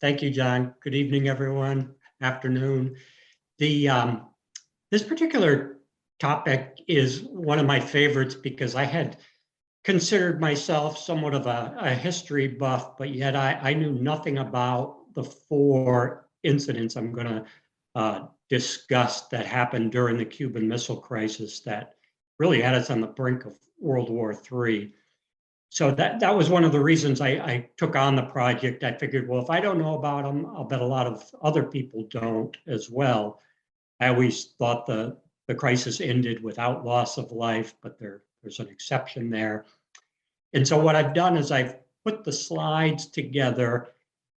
Thank you, John. Good evening, everyone. Afternoon. The This particular topic is one of my favorites because I had considered myself somewhat of a history buff, but yet I knew nothing about the four incidents I'm going to discuss that happened during the Cuban Missile Crisis that really had us on the brink of World War III. So that was one of the reasons I took on the project. I figured, well, if I don't know about them, I'll bet a lot of other people don't as well. I always thought the crisis ended without loss of life, but there's an exception there. And so what I've done is I've put the slides together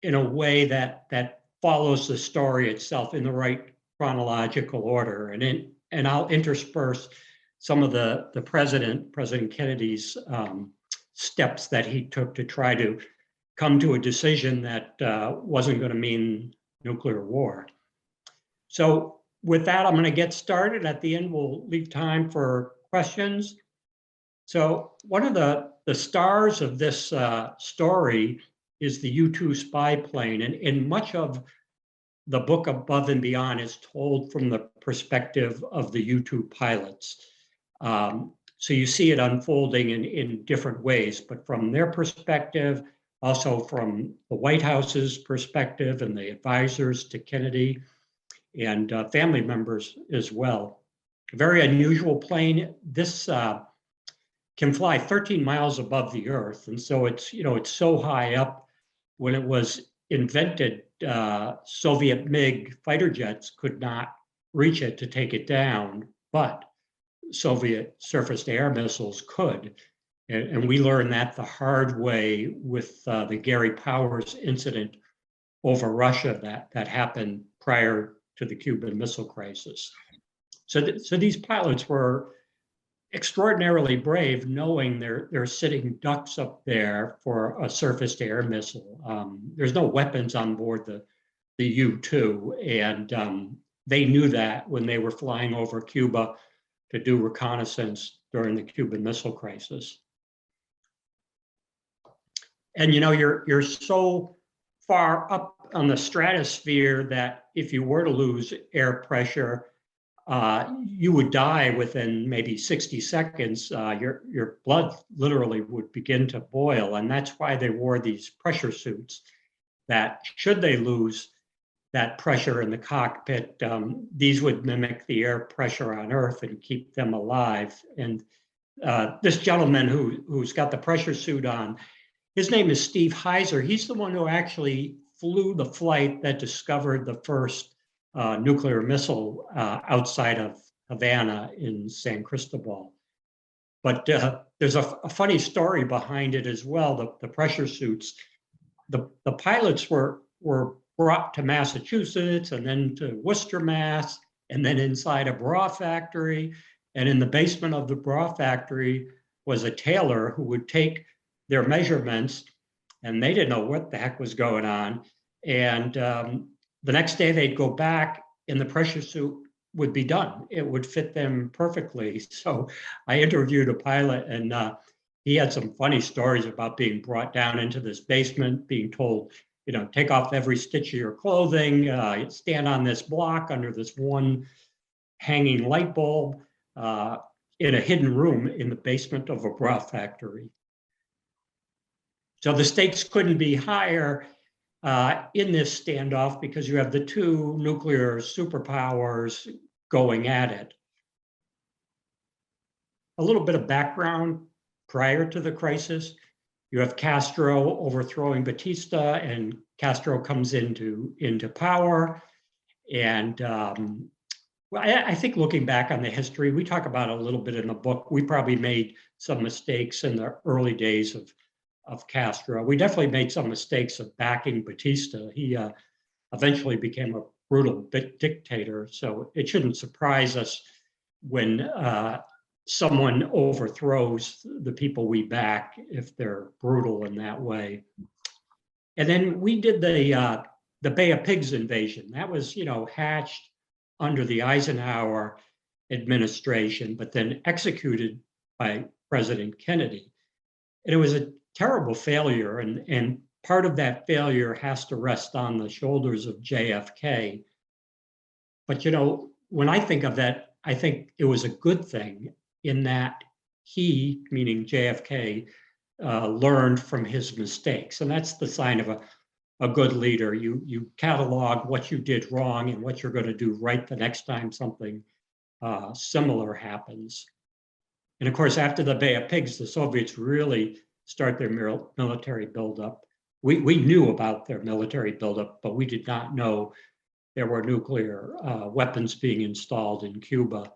in a way that follows the story itself in the right chronological order. And I'll intersperse some of the President Kennedy's steps that he took to try to come to a decision that wasn't going to mean nuclear war. So with that, I'm going to get started. At the end, we'll leave time for questions. So one of the stars of this story is the U-2 spy plane, and much of the book Above and Beyond is told from the perspective of the U-2 pilots. So you see it unfolding in different ways, but from their perspective, also from the White House's perspective and the advisors to Kennedy and family members as well. A very unusual plane. This can fly 13 miles above the Earth, and so it's so high up. When it was invented, Soviet MiG fighter jets could not reach it to take it down, but Soviet surface-to-air missiles could. And we learned that the hard way with the Gary Powers incident over Russia that happened prior to the Cuban Missile Crisis. So these pilots were extraordinarily brave, knowing they're sitting ducks up there for a surface-to-air missile. There's no weapons on board the U-2, and they knew that when they were flying over Cuba to do reconnaissance during the Cuban Missile Crisis. And you're so far up on the stratosphere that if you were to lose air pressure, you would die within maybe 60 seconds. Your blood literally would begin to boil, and that's why they wore these pressure suits that, should they lose that pressure in the cockpit, these would mimic the air pressure on Earth and keep them alive. And this gentleman who's got the pressure suit on, his name is Steve Heiser. He's the one who actually flew the flight that discovered the first nuclear missile outside of Havana in San Cristobal. But there's a funny story behind it as well. The pressure suits, the pilots were brought to Massachusetts and then to Worcester, Mass, and then inside a bra factory. And in the basement of the bra factory was a tailor who would take their measurements, and they didn't know what the heck was going on. And the next day they'd go back and the pressure suit would be done. It would fit them perfectly. So I interviewed a pilot, and he had some funny stories about being brought down into this basement, being told, take off every stitch of your clothing, stand on this block under this one hanging light bulb in a hidden room in the basement of a bra factory. So the stakes couldn't be higher in this standoff because you have the two nuclear superpowers going at it. A little bit of background prior to the crisis. You have Castro overthrowing Batista, and Castro comes into power. And I think looking back on the history, we talk about it a little bit in the book. We probably made some mistakes in the early days of Castro. We definitely made some mistakes of backing Batista. He eventually became a brutal dictator. So it shouldn't surprise us when someone overthrows the people we back if they're brutal in that way. And then we did the Bay of Pigs invasion. That was, hatched under the Eisenhower administration, but then executed by President Kennedy. And it was a terrible failure. And part of that failure has to rest on the shoulders of JFK. But, you know, when I think of that, I think it was a good thing in that he, meaning JFK, learned from his mistakes. And that's the sign of a good leader. You catalog what you did wrong and what you're going to do right the next time something similar happens. And of course, after the Bay of Pigs, the Soviets really start their military buildup. We knew about their military buildup, but we did not know there were nuclear weapons being installed in Cuba.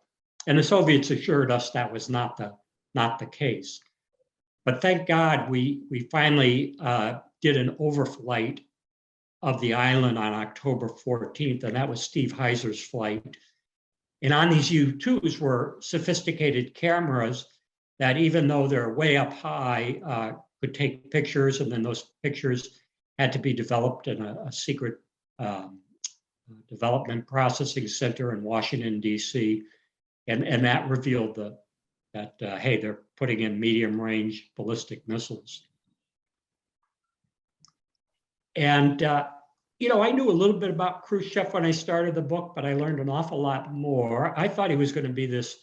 And the Soviets assured us that was not the case. But thank God we finally did an overflight of the island on October 14th, and that was Steve Heiser's flight. And on these U-2s were sophisticated cameras that, even though they're way up high, could take pictures, and then those pictures had to be developed in a secret development processing center in Washington, D.C. And that revealed that hey, they're putting in medium-range ballistic missiles. And you know, I knew a little bit about Khrushchev when I started the book, but I learned an awful lot more. I thought he was going to be this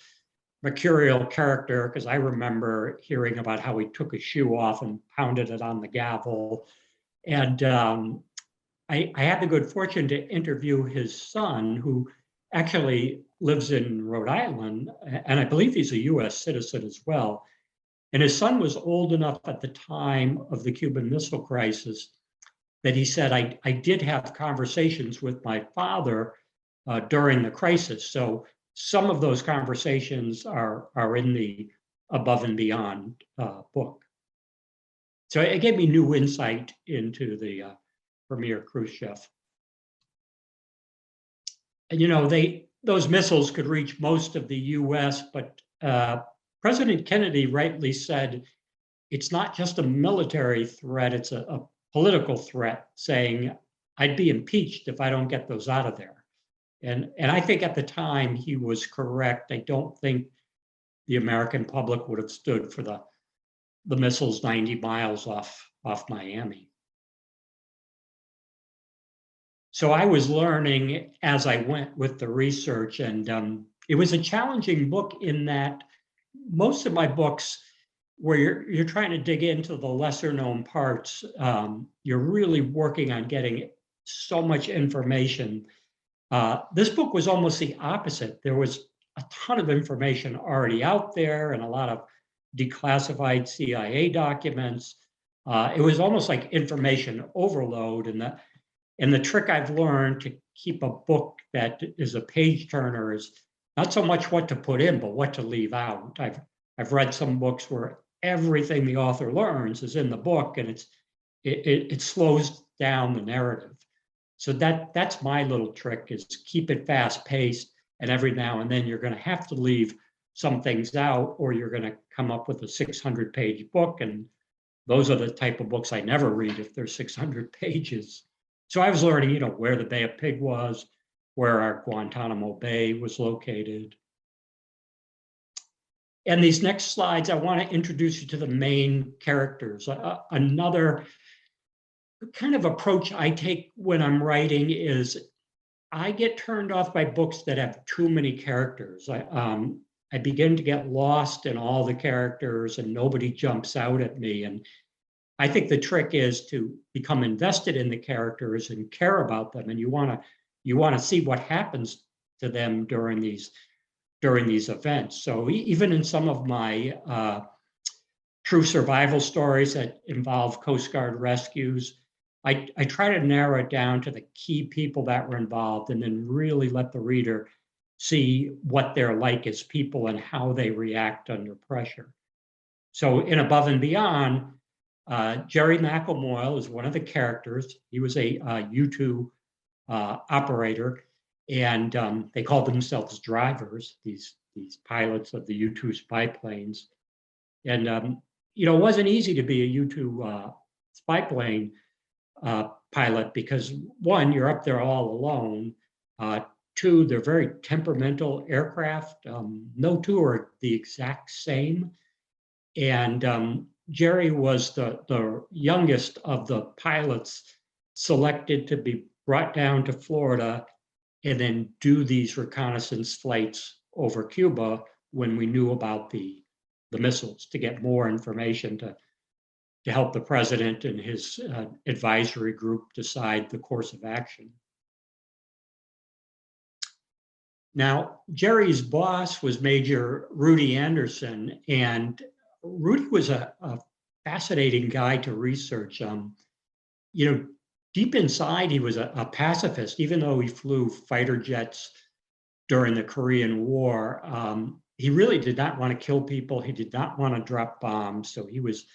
mercurial character, because I remember hearing about how he took his shoe off and pounded it on the gavel. And I had the good fortune to interview his son, who actually lives in Rhode Island, and I believe he's a US citizen as well. And his son was old enough at the time of the Cuban Missile Crisis that he said, I did have conversations with my father during the crisis. So some of those conversations are in the Above and Beyond book. So it gave me new insight into the Premier Khrushchev. And you know, those missiles could reach most of the US, but President Kennedy rightly said, it's not just a military threat, it's a political threat, saying, I'd be impeached if I don't get those out of there. And I think at the time he was correct. I don't think the American public would have stood for the missiles 90 miles off Miami. So I was learning as I went with the research, and it was a challenging book in that most of my books, where you're trying to dig into the lesser known parts, you're really working on getting so much information. This book was almost the opposite. There was a ton of information already out there and a lot of declassified CIA documents. It was almost like information overload, and the trick I've learned to keep a book that is a page turner is not so much what to put in, but what to leave out. I've read some books where everything the author learns is in the book, and it slows down the narrative. So that's my little trick, is keep it fast paced, and every now and then you're going to have to leave some things out, or you're going to come up with a 600-page book, and those are the type of books I never read if they're 600 pages. So I was learning, you know, where the Bay of Pig was, where our Guantanamo Bay was located. And these next slides, I want to introduce you to the main characters. Another kind of approach I take when I'm writing is I get turned off by books that have too many characters. I begin to get lost in all the characters and nobody jumps out at me. And I think the trick is to become invested in the characters and care about them. And you want to see what happens to them during these events. So even in some of my true survival stories that involve Coast Guard rescues, I try to narrow it down to the key people that were involved, and then really let the reader see what they're like as people and how they react under pressure. So in Above and Beyond, Jerry McElmoyle is one of the characters. He was a U-2 operator, and they called themselves drivers, these pilots of the U-2 spy planes. And you know, it wasn't easy to be a U-2 spy plane pilot, because one, you're up there all alone. Two, they're very temperamental aircraft. No two are the exact same. And Jerry was the youngest of the pilots selected to be brought down to Florida and then do these reconnaissance flights over Cuba when we knew about the missiles, to get more information to help the president and his advisory group decide the course of action. Now, Jerry's boss was Major Rudy Anderson, and Rudy was a fascinating guy to research. Deep inside, he was a pacifist, even though he flew fighter jets during the Korean War. He really did not want to kill people. He did not want to drop bombs. So he was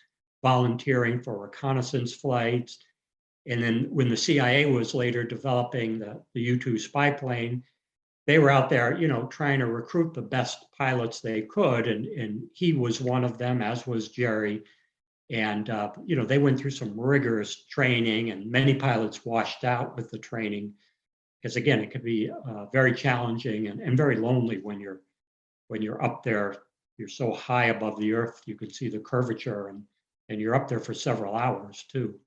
volunteering for reconnaissance flights. And then when the CIA was later developing the U-2 spy plane, they were out there, trying to recruit the best pilots they could. And he was one of them, as was Jerry. And, they went through some rigorous training, and many pilots washed out with the training. Because again, it could be very challenging and very lonely when you're up there. You're so high above the earth, you can see the curvature, and you're up there for several hours too.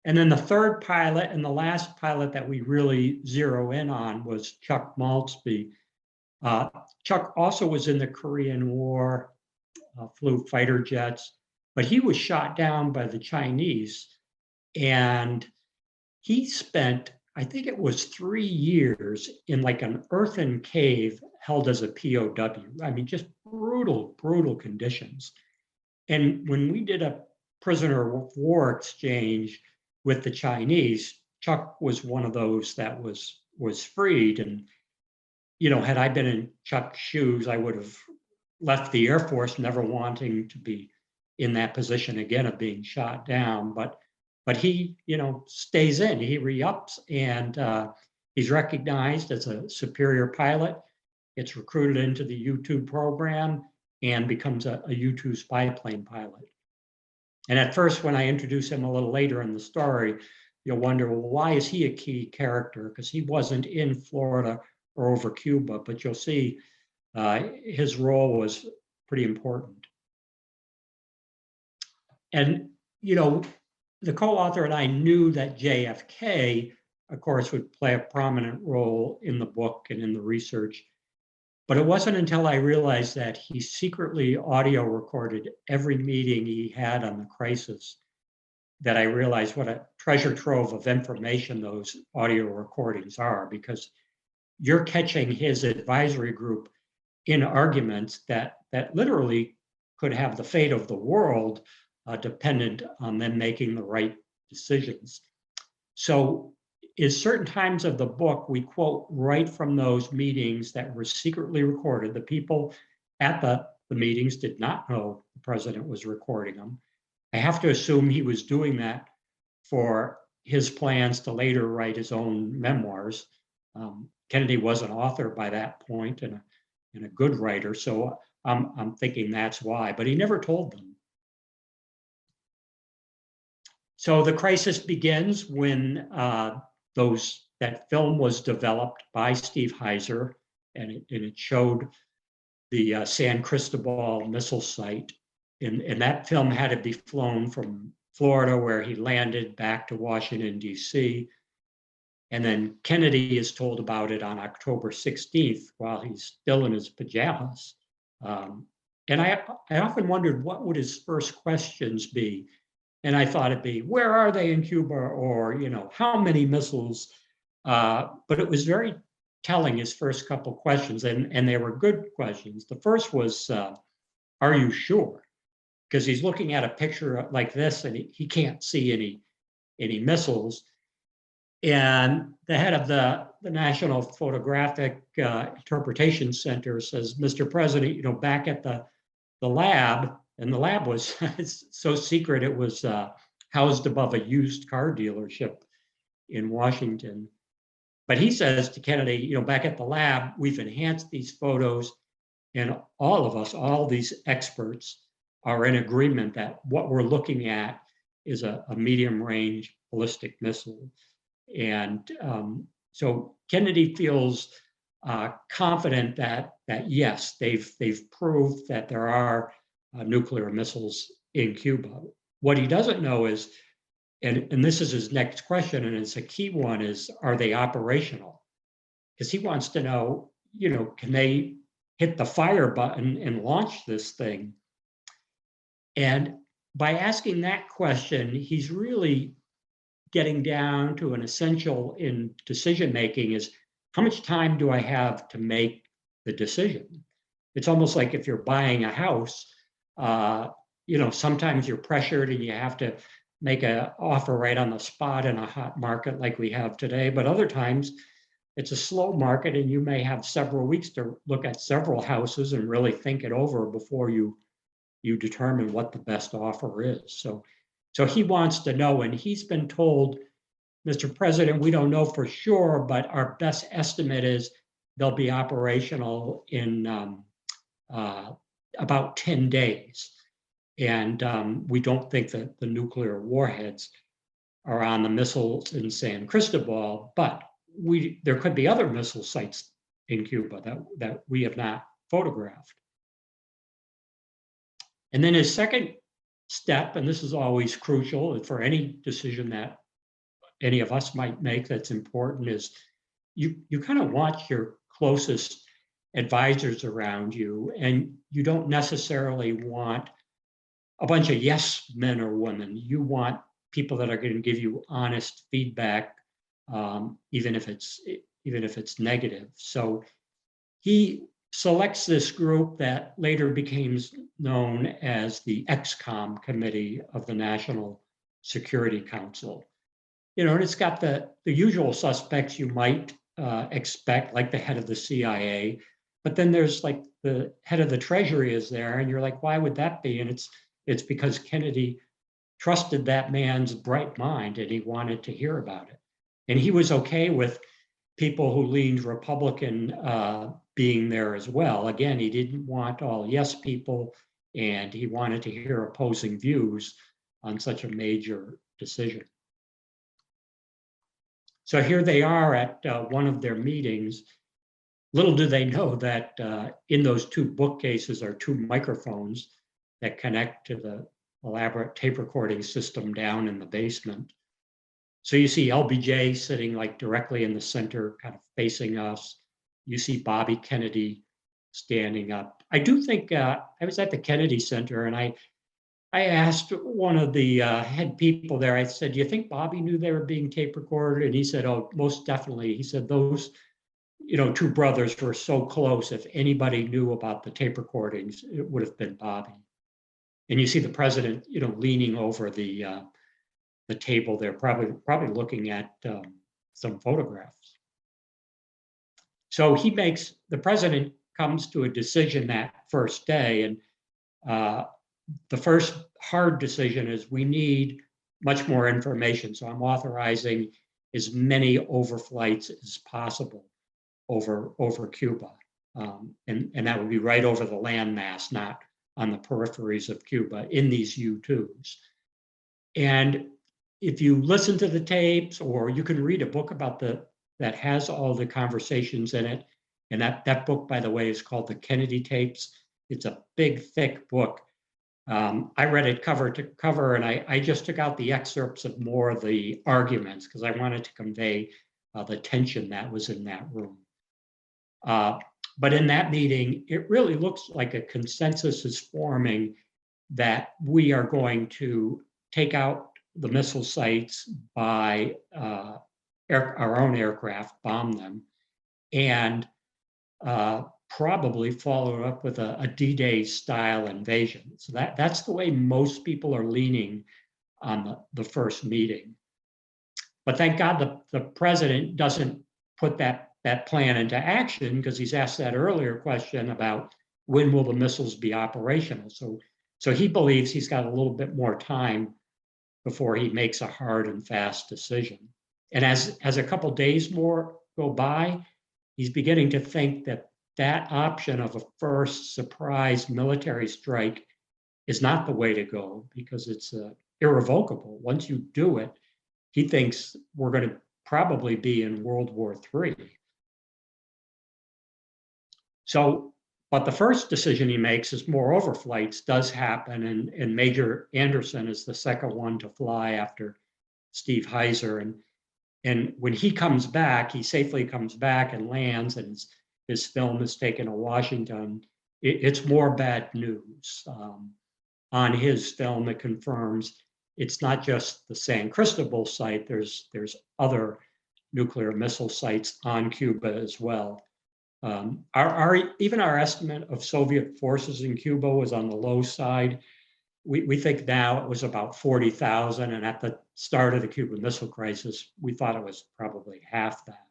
And then the third pilot and the last pilot that we really zero in on was Chuck Maltzby. Chuck also was in the Korean War, flew fighter jets, but he was shot down by the Chinese. And he spent, I think it was 3 years in like an earthen cave held as a POW. I mean, just brutal, brutal conditions. And when we did a prisoner of war exchange with the Chinese, Chuck was one of those that was freed. And, had I been in Chuck's shoes, I would have left the Air Force never wanting to be in that position again of being shot down. But he, stays in, he re-ups, and he's recognized as a superior pilot, gets recruited into the U-2 program, and becomes a U-2 spy plane pilot. And at first, when I introduce him a little later in the story, you'll wonder, well, why is he a key character? Because he wasn't in Florida or over Cuba, but you'll see his role was pretty important. And, the co-author and I knew that JFK, of course, would play a prominent role in the book and in the research. But it wasn't until I realized that he secretly audio recorded every meeting he had on the crisis that I realized what a treasure trove of information those audio recordings are, because you're catching his advisory group in arguments that literally could have the fate of the world dependent on them making the right decisions. So in certain times of the book, we quote right from those meetings that were secretly recorded. The people at the meetings did not know the president was recording them. I have to assume he was doing that for his plans to later write his own memoirs. Kennedy was an author by that point and a good writer, so I'm thinking that's why, but he never told them. So the crisis begins when that film was developed by Steve Heiser, and it showed the San Cristobal missile site. And that film had to be flown from Florida, where he landed, back to Washington, D.C. And then Kennedy is told about it on October 16th while he's still in his pajamas. And I often wondered, what would his first questions be? And I thought it'd be, where are they in Cuba? Or, how many missiles? But it was very telling, his first couple questions, and they were good questions. The first was, are you sure? Because he's looking at a picture like this and he can't see any missiles. And the head of the National Photographic Interpretation Center says, Mr. President, back at the lab, and the lab was so secret, it was housed above a used car dealership in Washington. But he says to Kennedy, back at the lab, we've enhanced these photos, and all of us, all these experts, are in agreement that what we're looking at is a medium-range ballistic missile. And so Kennedy feels confident that yes, they've proved that there are nuclear missiles in Cuba. What he doesn't know is, and this is his next question, and it's a key one, is are they operational? Because he wants to know, can they hit the fire button and launch this thing? And by asking that question, he's really getting down to an essential in decision making is how much time do I have to make the decision? It's almost like if you're buying a house, sometimes you're pressured and you have to make an offer right on the spot in a hot market like we have today. But other times it's a slow market and you may have several weeks to look at several houses and really think it over before you determine what the best offer is. So he wants to know, and he's been told, Mr. President, we don't know for sure, but our best estimate is they'll be operational in about 10 days. And we don't think that the nuclear warheads are on the missiles in San Cristobal, but there could be other missile sites in Cuba that we have not photographed. And then his second step, and this is always crucial for any decision that any of us might make that's important, is you kind of want your closest advisors around you, and you don't necessarily want a bunch of yes men or women. You want people that are going to give you honest feedback, even if it's negative. So he selects this group that later became known as the XCOM Committee of the National Security Council. And it's got the usual suspects you might expect, like the head of the CIA, but then there's like the head of the Treasury is there, and you're like, why would that be? And it's because Kennedy trusted that man's bright mind and he wanted to hear about it. And he was okay with people who leaned Republican being there as well. Again, he didn't want all yes people, and he wanted to hear opposing views on such a major decision. So here they are at one of their meetings. Little do they know that in those two bookcases are two microphones that connect to the elaborate tape recording system down in the basement. So you see LBJ sitting like directly in the center, kind of facing us. You see Bobby Kennedy standing up. I do think I was at the Kennedy Center, and I asked one of the head people there, I said, do you think Bobby knew they were being tape recorded? And he said, oh, most definitely. He said those two brothers were so close. If anybody knew about the tape recordings, it would have been Bobby. And you see the president, leaning over the table there, probably looking at some photographs. So the president comes to a decision that first day, and the first hard decision is we need much more information. So I'm authorizing as many overflights as possible over Cuba. And that would be right over the landmass, not on the peripheries of Cuba in these U-2s. And if you listen to the tapes, or you can read a book about that has all the conversations in it. And that book, by the way, is called The Kennedy Tapes. It's a big, thick book. I read it cover to cover, and I just took out the excerpts of more of the arguments because I wanted to convey the tension that was in that room. But in that meeting, it really looks like a consensus is forming that we are going to take out the missile sites by our own aircraft, bomb them, and probably follow up with a D-Day style invasion. So that's the way most people are leaning on the first meeting. But thank God the president doesn't put that plan into action, because he's asked that earlier question about when will the missiles be operational. So he believes he's got a little bit more time before he makes a hard and fast decision. And as a couple days more go by, he's beginning to think that option of a first surprise military strike is not the way to go, because it's irrevocable. Once you do it, he thinks we're going to probably be in World War III. So But the first decision he makes is more overflights does happen, and Major Anderson is the second one to fly after Steve Heiser. And when he comes back, he safely comes back and lands, and his film is taken to Washington. It's more bad news. On his film, it confirms it's not just the San Cristobal site. There's other nuclear missile sites on Cuba as well. Even our estimate of Soviet forces in Cuba was on the low side. We think now it was about 40,000, and at the start of the Cuban Missile Crisis, we thought it was probably half that.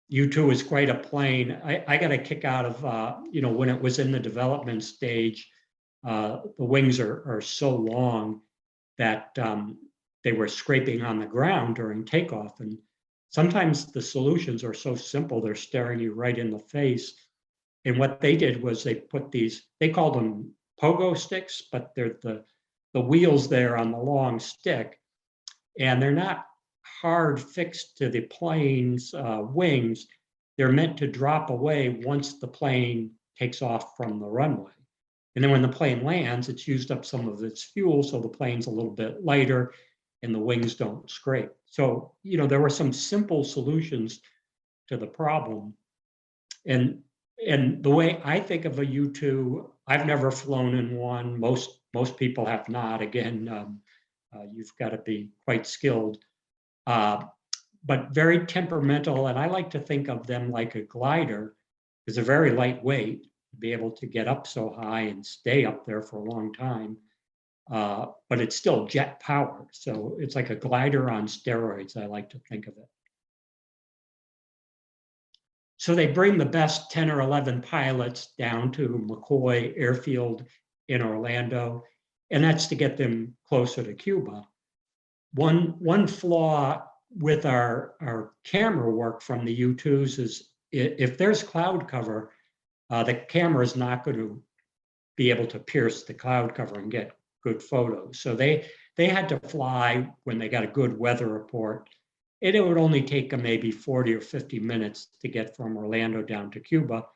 U-2 is quite a plane. I got a kick out of, when it was in the development stage, the wings are so long that they were scraping on the ground during takeoff. And sometimes the solutions are so simple, they're staring you right in the face. And what they did was they put they called them pogo sticks, but they're the wheels there on the long stick. And they're not hard fixed to the plane's wings. They're meant to drop away once the plane takes off from the runway. And then when the plane lands, it's used up some of its fuel, so the plane's a little bit lighter and the wings don't scrape. So, there were some simple solutions to the problem. And the way I think of a U-2, I've never flown in one. Most people have not. Again, you've got to be quite skilled, but very temperamental. And I like to think of them like a glider, because they're very lightweight, to be able to get up so high and stay up there for a long time. But it's still jet powered. So it's like a glider on steroids, I like to think of it. So they bring the best 10 or 11 pilots down to McCoy Airfield in Orlando, and that's to get them closer to Cuba. One flaw with our camera work from the U-2s is if there's cloud cover, the camera is not going to be able to pierce the cloud cover and get good photos. So they had to fly when they got a good weather report. And it would only take them maybe 40 or 50 minutes to get from Orlando down to Cuba.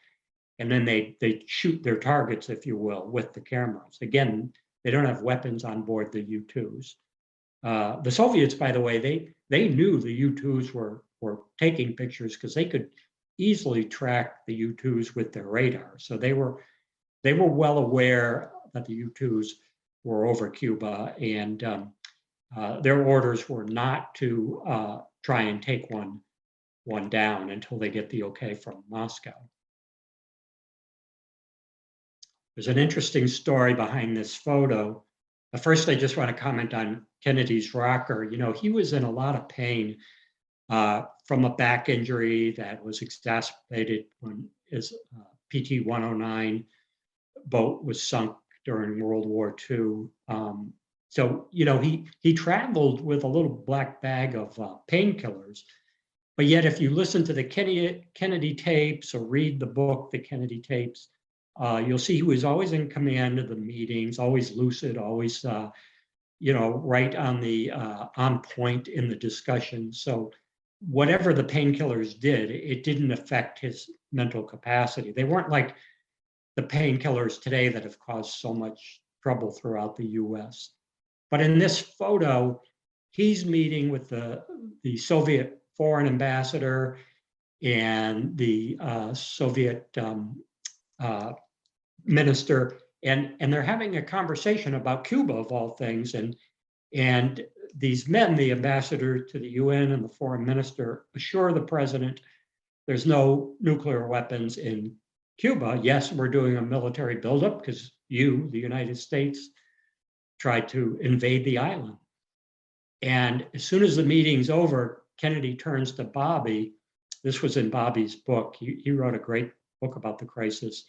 And then they shoot their targets, if you will, with the cameras. Again, they don't have weapons on board the U-2s. The Soviets, by the way, they knew the U-2s were taking pictures because they could easily track the U-2s with their radar. So they were well aware that the U-2s were over Cuba, and their orders were not to try and take one down until they get the okay from Moscow. There's an interesting story behind this photo. First, I just want to comment on Kennedy's rocker. He was in a lot of pain from a back injury that was exacerbated when his PT-109 boat was sunk during World War II. So, he traveled with a little black bag of painkillers. But yet, if you listen to the Kennedy tapes or read the book, The Kennedy Tapes, you'll see he was always in command of the meetings, always lucid, always, right on point in the discussion. So whatever the painkillers did, it didn't affect his mental capacity. They weren't like the painkillers today that have caused so much trouble throughout the US. But in this photo, he's meeting with the Soviet foreign ambassador and the Soviet minister, and they're having a conversation about Cuba, of all things. And these men, the ambassador to the UN and the foreign minister, assure the president there's no nuclear weapons in Cuba. Yes, we're doing a military buildup because the United States, tried to invade the island. And as soon as the meeting's over, Kennedy turns to Bobby. This was in Bobby's book. He wrote a great book about the crisis.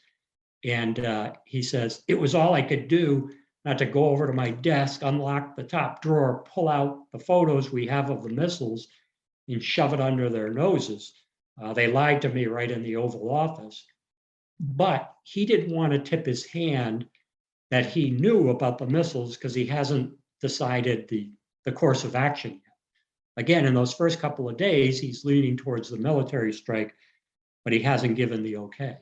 And he says, it was all I could do not to go over to my desk, unlock the top drawer, pull out the photos we have of the missiles, and shove it under their noses. They lied to me right in the Oval Office. But he didn't want to tip his hand that he knew about the missiles because he hasn't decided the course of action yet. Again, in those first couple of days, he's leaning towards the military strike. but he hasn't given the okay.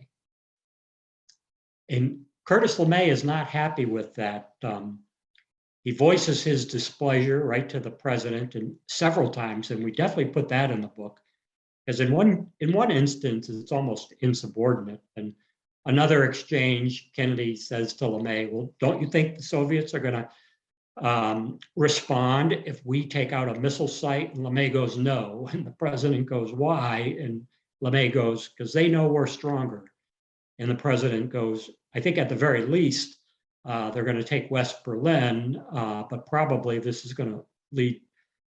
And Curtis LeMay is not happy with that. He voices his displeasure right to the president and several times, and we definitely put that in the book. Because in one instance, it's almost insubordinate. And another exchange, Kennedy says to LeMay, well, don't you think the Soviets are going to respond if we take out a missile site? And LeMay goes, no. And the president goes, why? And LeMay goes, because they know we're stronger. And the president goes, I think at the very least, they're going to take West Berlin, but probably this is going to lead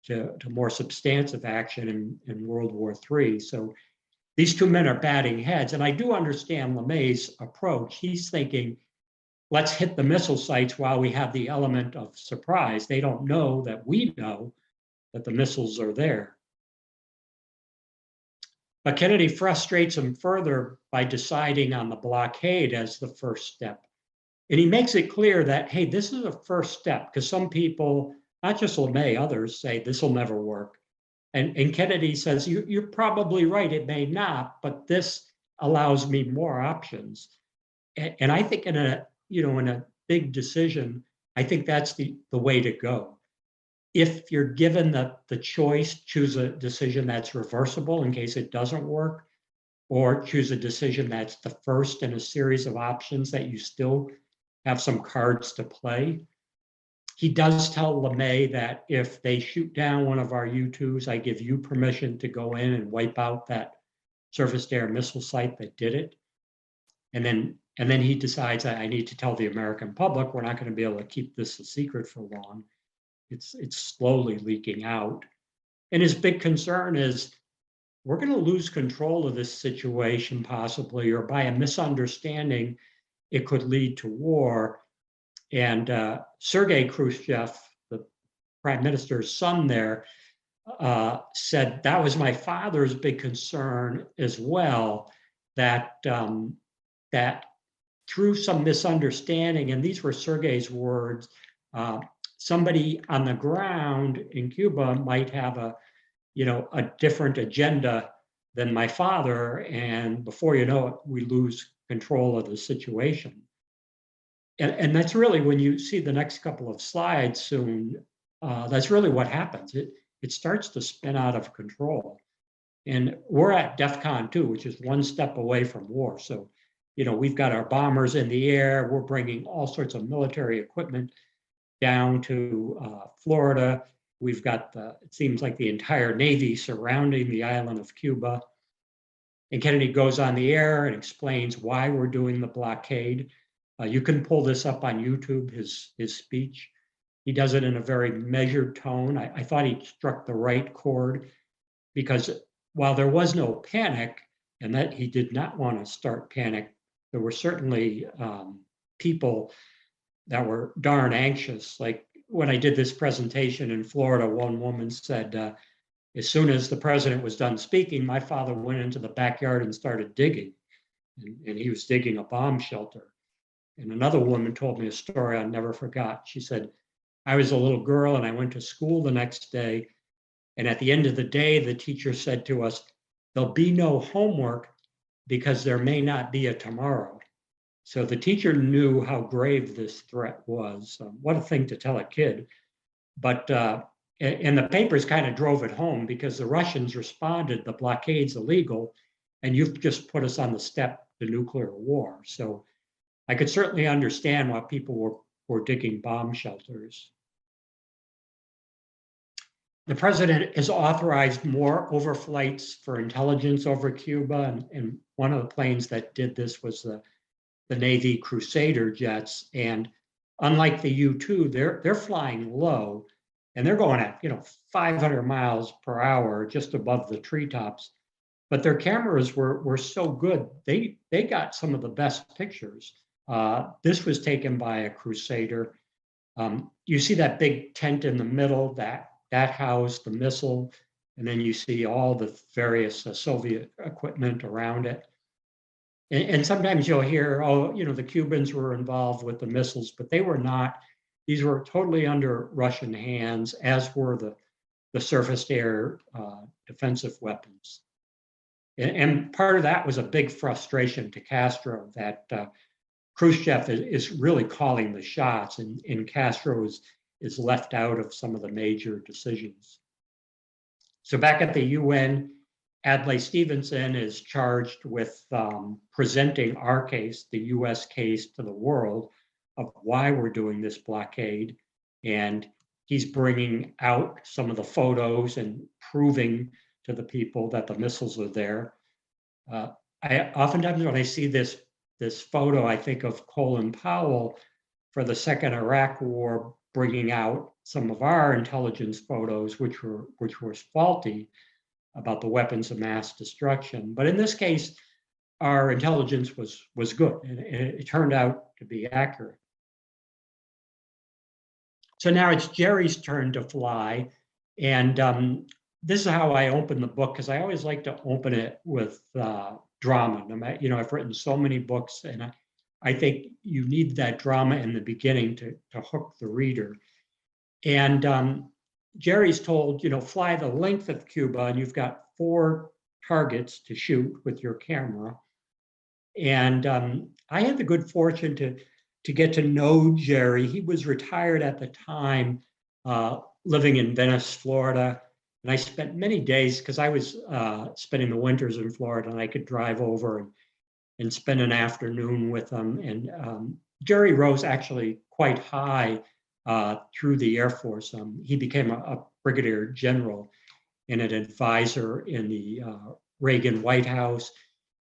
to more substantive action in World War III. So these two men are batting heads. And I do understand LeMay's approach. He's thinking, let's hit the missile sites while we have the element of surprise. They don't know that we know that the missiles are there. But Kennedy frustrates him further by deciding on the blockade as the first step. And he makes it clear that, hey, this is a first step, because some people, not just LeMay, others say this will never work. And Kennedy says, you're probably right, it may not, but this allows me more options. And I think in a big decision, I think that's the way to go. If you're given the choice, choose a decision that's reversible in case it doesn't work, or choose a decision that's the first in a series of options that you still have some cards to play. He does tell LeMay that if they shoot down one of our U-2s, I give you permission to go in and wipe out that surface-to-air missile site that did it. And then he decides, I need to tell the American public we're not going to be able to keep this a secret for long. It's slowly leaking out. And his big concern is we're going to lose control of this situation possibly, or by a misunderstanding, it could lead to war. And Sergei Khrushchev, the prime minister's son there, said that was my father's big concern as well, that that through some misunderstanding, and these were Sergei's words, somebody on the ground in Cuba might have a different agenda than my father, and before you know it, we lose control of the situation. And that's really, when you see the next couple of slides soon, that's really what happens. It starts to spin out of control. And we're at DEFCON 2, which is one step away from war. So, we've got our bombers in the air. We're bringing all sorts of military equipment down to Florida. We've got it seems like the entire Navy surrounding the island of Cuba. And Kennedy goes on the air and explains why we're doing the blockade. You can pull this up on YouTube, his speech. He does it in a very measured tone. I thought he struck the right chord, because while there was no panic, and that he did not want to start panic, there were certainly people that were darn anxious. Like when I did this presentation in Florida, one woman said, as soon as the president was done speaking, my father went into the backyard and started digging, and he was digging a bomb shelter. And another woman told me a story I never forgot. She said, I was a little girl and I went to school the next day. And at the end of the day, the teacher said to us, there'll be no homework because there may not be a tomorrow. So the teacher knew how grave this threat was. What a thing to tell a kid. But, and the papers kind of drove it home, because the Russians responded, the blockade's illegal, and you've just put us on the step to nuclear war. So I could certainly understand why people were digging bomb shelters. The president has authorized more overflights for intelligence over Cuba, and one of the planes that did this was the Navy Crusader jets. And unlike the U-2, they're flying low, and they're going at 500 miles per hour just above the treetops. But their cameras were so good, they got some of the best pictures. This was taken by a Crusader. You see that big tent in the middle, that housed the missile, and then you see all the various Soviet equipment around it. And sometimes you'll hear, the Cubans were involved with the missiles, but they were not. These were totally under Russian hands, as were the surface-to-air defensive weapons. And part of that was a big frustration to Castro that Khrushchev is really calling the shots, and Castro is left out of some of the major decisions. So back at the UN, Adlai Stevenson is charged with presenting our case, the US case, to the world of why we're doing this blockade. And he's bringing out some of the photos and proving to the people that the missiles are there. I oftentimes when I see this photo, I think of Colin Powell for the second Iraq War, bringing out some of our intelligence photos, which were faulty about the weapons of mass destruction. But in this case, our intelligence was good, and it turned out to be accurate. So now it's Jerry's turn to fly, and this is how I open the book, because I always like to open it with drama. I've written so many books, and I think you need that drama in the beginning to hook the reader. And Jerry's told, fly the length of Cuba, and you've got 4 targets to shoot with your camera. And I had the good fortune to get to know Jerry. He was retired at the time, living in Venice, Florida. And I spent many days, because I was spending the winters in Florida, and I could drive over and spend an afternoon with him. And Jerry rose actually quite high through the Air Force. He became a brigadier general and an advisor in the Reagan White House.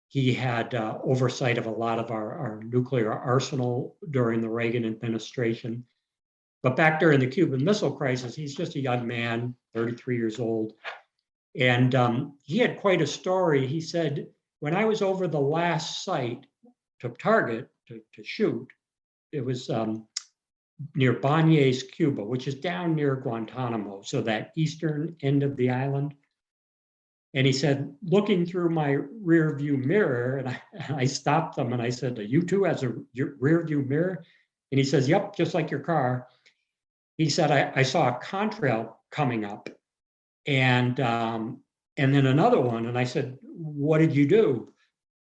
He had oversight of a lot of our nuclear arsenal during the Reagan administration. But back during the Cuban Missile Crisis, he's just a young man, 33 years old. And he had quite a story. He said, when I was over the last site to target, to shoot, it was near Banyas, Cuba, which is down near Guantanamo, so that eastern end of the island. And he said, looking through my rear view mirror, and I stopped them and I said, U-2 has a rear view mirror? And he says, yep, just like your car. He said, I saw a contrail coming up, and then another one. And I said, what did you do?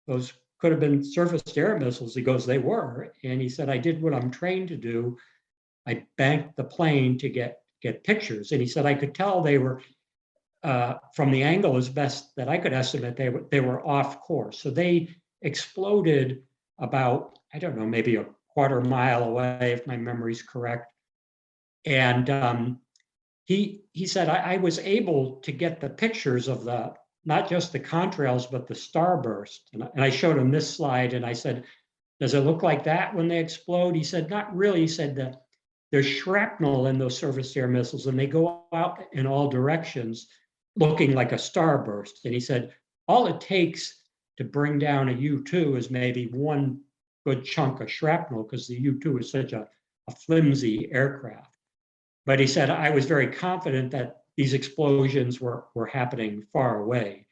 Those could have been surface-to-air missiles. He goes, they were. And he said, I did what I'm trained to do. I banked the plane to get pictures. And he said, I could tell they were, from the angle as best that I could estimate, they were off course. So they exploded about, I don't know, maybe a quarter mile away, if my memory's correct. And he said, I was able to get the pictures of not just the contrails, but the starburst. And I showed him this slide, and I said, does it look like that when they explode? He said, not really. He said that there's shrapnel in those surface-to-air missiles, and they go out in all directions looking like a starburst. And he said, all it takes to bring down a U-2 is maybe one good chunk of shrapnel, because the U-2 is such a flimsy aircraft. But he said, I was very confident that these explosions were happening far away.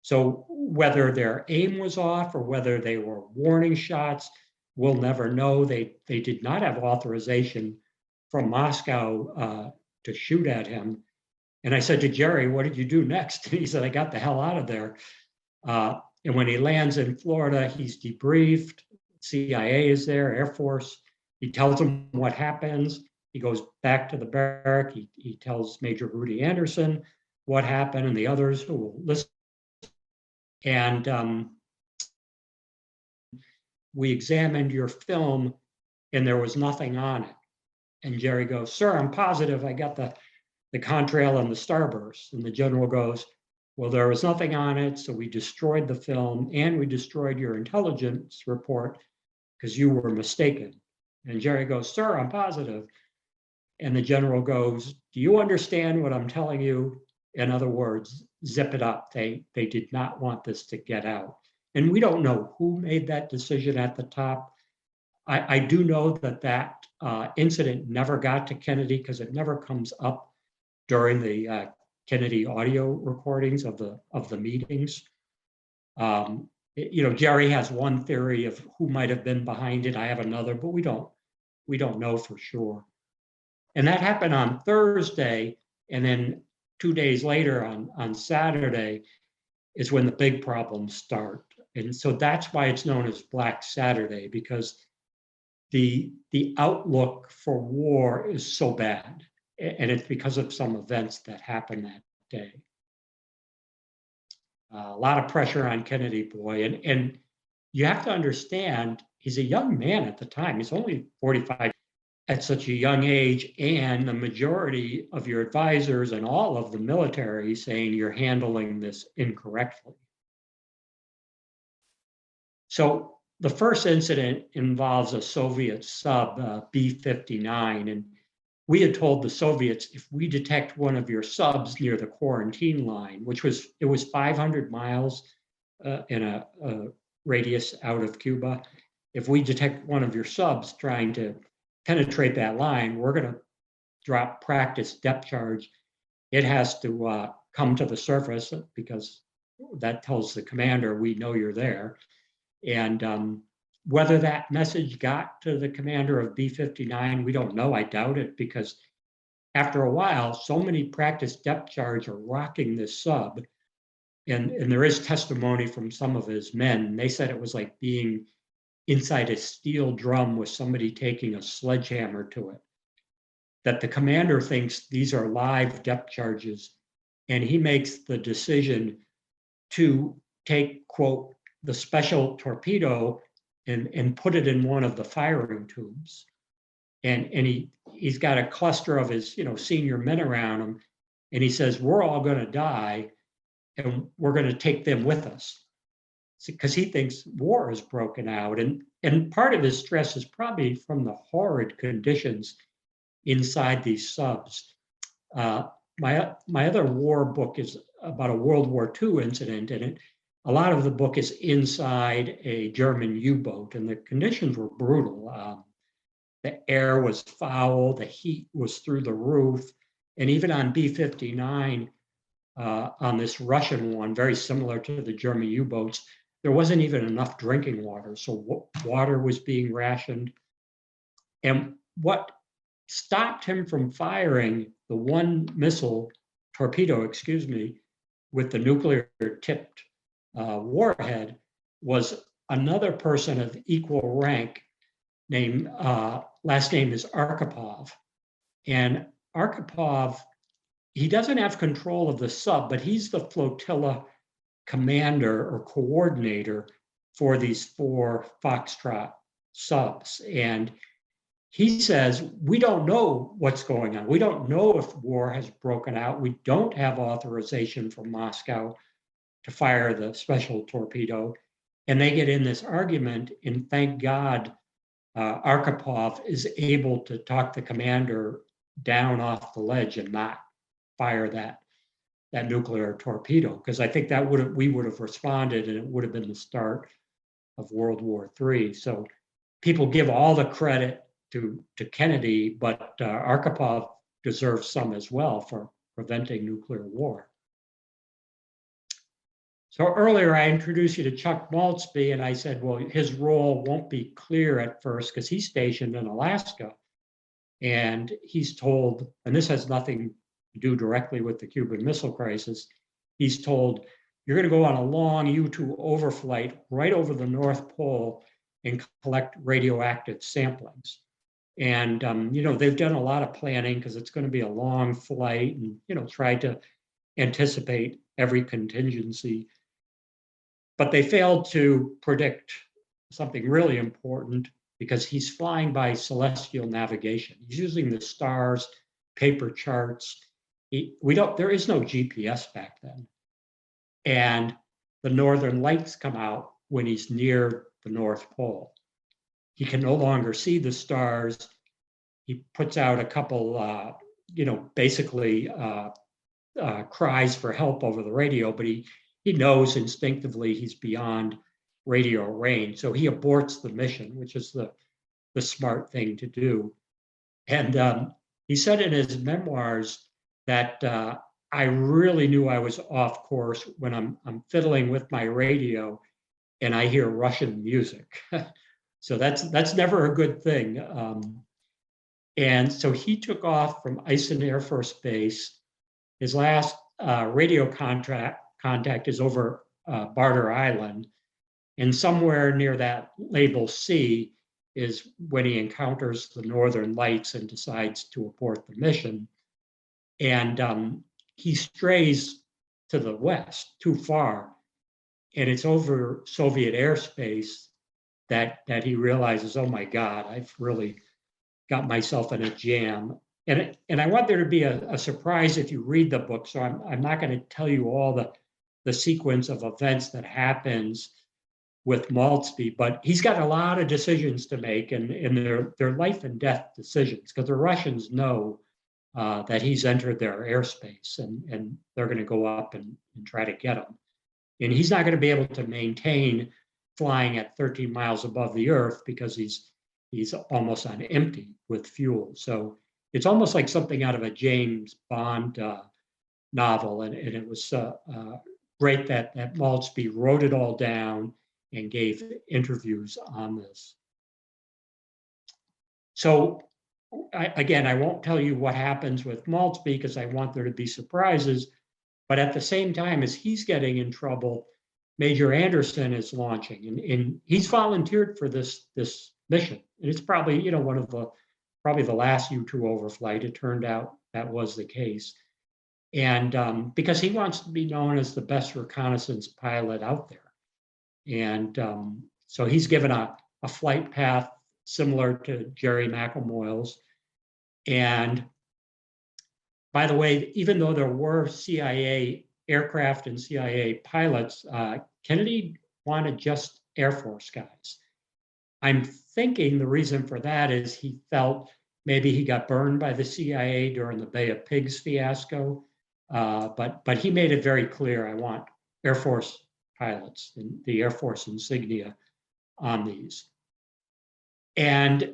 So whether their aim was off or whether they were warning shots, we'll never know. They did not have authorization from Moscow to shoot at him. And I said to Jerry, what did you do next? And he said, I got the hell out of there. And when he lands in Florida, he's debriefed. CIA is there, Air Force. He tells them what happens. He goes back to the barrack. He tells Major Rudy Anderson what happened and the others who will listen. And we examined your film, and there was nothing on it. And Jerry goes, sir, I'm positive I got the contrail and the starburst. And the general goes, well, there was nothing on it, so we destroyed the film and we destroyed your intelligence report because you were mistaken. And Jerry goes, sir, I'm positive. And the general goes, do you understand what I'm telling you? In other words, zip it up. They did not want this to get out. And we don't know who made that decision at the top. I do know that incident never got to Kennedy, because it never comes up during the Kennedy audio recordings of the meetings. Jerry has one theory of who might have been behind it. I have another, but we don't know for sure. And that happened on Thursday, and then 2 days later on Saturday, is when the big problems start. And so that's why it's known as Black Saturday, because the outlook for war is so bad. And it's because of some events that happened that day. A lot of pressure on Kennedy boy. And you have to understand, he's a young man at the time. He's only 45 at such a young age, and the majority of your advisors and all of the military saying you're handling this incorrectly. So the first incident involves a Soviet sub, B-59, and we had told the Soviets, if we detect one of your subs near the quarantine line, which was, it was 500 miles in a radius out of Cuba, if we detect one of your subs trying to penetrate that line, we're going to drop practice depth charge. It has to come to the surface, because that tells the commander we know you're there. And whether that message got to the commander of B-59, we don't know. I doubt it, because after a while, so many practice depth charge are rocking this sub. And there is testimony from some of his men. They said it was like being inside a steel drum with somebody taking a sledgehammer to it. That the commander thinks these are live depth charges, and he makes the decision to take, quote, the special torpedo and put it in one of the firing tubes. And he's got a cluster of his, senior men around him, and he says, we're all going to die, and we're going to take them with us, because he thinks war has broken out. And part of his stress is probably from the horrid conditions inside these subs. My other war book is about a World War II incident, and a lot of the book is inside a German U-boat, and the conditions were brutal. The air was foul, the heat was through the roof, and even on B-59, on this Russian one, very similar to the German U-boats, there wasn't even enough drinking water, so water was being rationed. And what stopped him from firing the one torpedo, with the nuclear tipped warhead was another person of equal rank named, last name is Arkhipov. And Arkhipov, he doesn't have control of the sub, but he's the flotilla commander or coordinator for these 4 Foxtrot subs. And he says, we don't know what's going on. We don't know if war has broken out. We don't have authorization from Moscow to fire the special torpedo. And they get in this argument, and thank God Arkhipov is able to talk the commander down off the ledge and not fire that nuclear torpedo, because I think that we would have responded, and it would have been the start of World War III. So people give all the credit to Kennedy, but Arkhipov deserves some as well for preventing nuclear war. So earlier I introduced you to Chuck Maltzby, and I said, well, his role won't be clear at first because he's stationed in Alaska. And he's told, and this has nothing to do directly with the Cuban Missile Crisis, he's told, you're going to go on a long U-2 overflight right over the North Pole and collect radioactive samplings. And, they've done a lot of planning because it's going to be a long flight, and, try to anticipate every contingency. But they failed to predict something really important, because he's flying by celestial navigation. He's using the stars, paper charts. There is no GPS back then. And the northern lights come out when he's near the North Pole. He can no longer see the stars. He puts out a couple, basically cries for help over the radio, but he knows instinctively he's beyond radio range. So he aborts the mission, which is the smart thing to do. And he said in his memoirs that I really knew I was off course when I'm fiddling with my radio and I hear Russian music. So that's never a good thing. And so he took off from Eisen Air Force Base. His last radio contact is over Barter Island. And somewhere near that label C is when he encounters the Northern Lights and decides to abort the mission. And he strays to the west too far, and it's over Soviet airspace that he realizes, oh my God, I've really got myself in a jam. And I want there to be a surprise if you read the book. So I'm not going to tell you all the sequence of events that happens with Maltzby, but he's got a lot of decisions to make, and they're life and death decisions, because the Russians know that he's entered their airspace, and they're going to go up and try to get him. And he's not going to be able to maintain flying at 13 miles above the Earth because he's almost on empty with fuel. So it's almost like something out of a James Bond novel, and it was great that Maltzby wrote it all down and gave interviews on this. So I won't tell you what happens with Maltzby because I want there to be surprises, but at the same time as he's getting in trouble, Major Anderson is launching, and he's volunteered for this mission. And it's probably, one of the last U-2 overflight. It turned out that was the case. And because he wants to be known as the best reconnaissance pilot out there. And so he's given a flight path similar to Jerry McElmoyle's. And by the way, even though there were CIA aircraft and CIA pilots, Kennedy wanted just Air Force guys. I'm thinking the reason for that is he felt maybe he got burned by the CIA during the Bay of Pigs fiasco. But he made it very clear, I want Air Force pilots and the Air Force insignia on these. And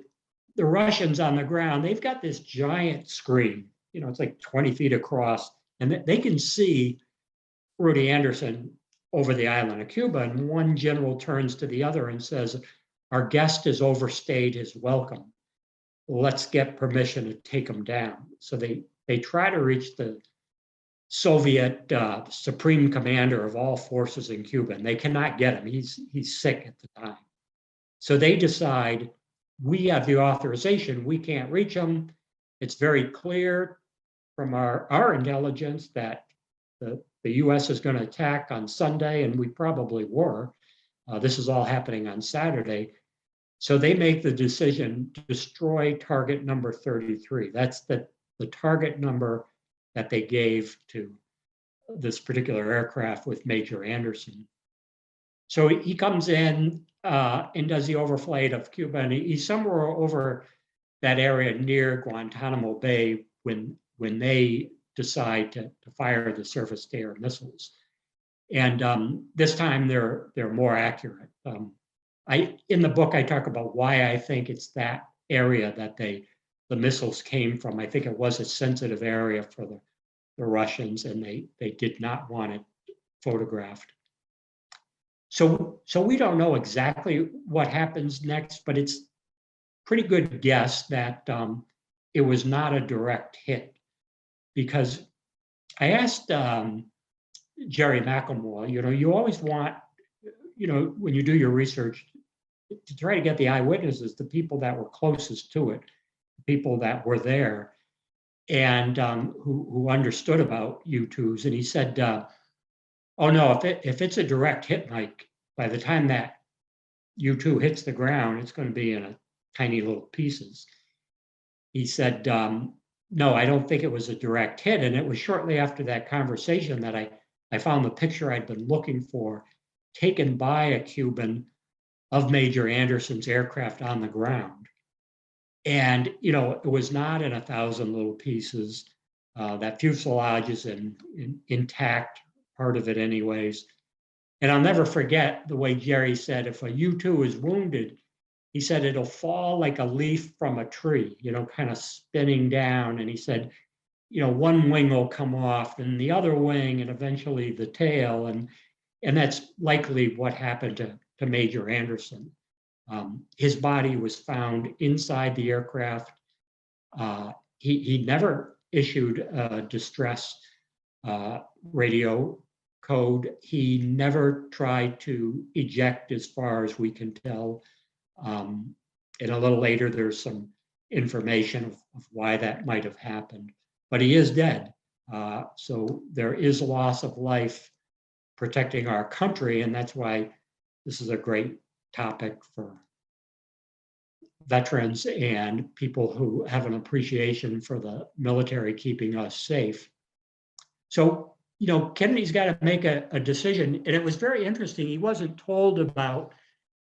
the Russians on the ground, they've got this giant screen, it's like 20 feet across, and they can see Rudy Anderson over the island of Cuba. And one general turns to the other and says, our guest has overstayed his welcome. Let's get permission to take him down. So they try to reach the Soviet supreme commander of all forces in Cuba, and they cannot get him. He's sick at the time. So they decide, we have the authorization, we can't reach him. It's very clear from our intelligence that the US is going to attack on Sunday, and we probably were. This is all happening on Saturday. So they make the decision to destroy target number 33. That's the target number that they gave to this particular aircraft with Major Anderson. So he comes in and does the overflight of Cuba, and he's somewhere over that area near Guantanamo Bay when they decide to fire the surface-to-air missiles. And this time they're more accurate. In the book I talk about why I think it's that area that the missiles came from. I think it was a sensitive area for the Russians, and they did not want it photographed. So we don't know exactly what happens next, but it's pretty good guess that it was not a direct hit, because I asked Jerry McElmoyle, you always want, when you do your research, to try to get the eyewitnesses, the people that were closest to it, the people that were there, and who understood about U-2s. And he said, oh no, if it's a direct hit, Mike, by the time that U-2 hits the ground, it's going to be in a tiny little pieces. He said, no, I don't think it was a direct hit. And it was shortly after that conversation that I found the picture I'd been looking for, taken by a Cuban, of Major Anderson's aircraft on the ground. And, it was not in 1,000 little pieces. That fuselage is intact, part of it anyways. And I'll never forget the way Jerry said, if a U-2 is wounded, he said it'll fall like a leaf from a tree, kind of spinning down. And he said, one wing will come off and the other wing and eventually the tail. And that's likely what happened to Major Anderson. His body was found inside the aircraft. He never issued a distress radio code. He never tried to eject, as far as we can tell. And a little later, there's some information of why that might have happened. But he is dead. So there is loss of life protecting our country, and that's why this is a great topic for veterans and people who have an appreciation for the military keeping us safe. So, Kennedy's got to make a decision, and it was very interesting. He wasn't told about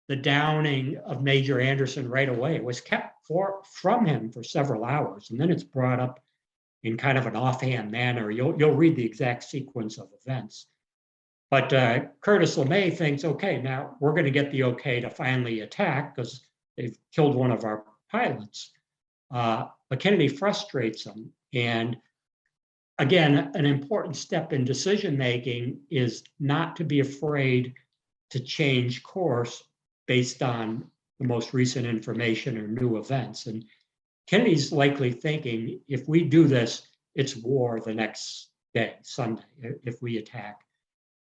the downing of Major Anderson right away. It was kept from him for several hours, and then it's brought up in kind of an offhand manner. You'll read the exact sequence of events. But Curtis LeMay thinks, okay, now we're going to get the okay to finally attack because they've killed one of our pilots. But Kennedy frustrates him. And again, an important step in decision-making is not to be afraid to change course based on the most recent information or new events. And Kennedy's likely thinking, if we do this, it's war the next day, Sunday, if we attack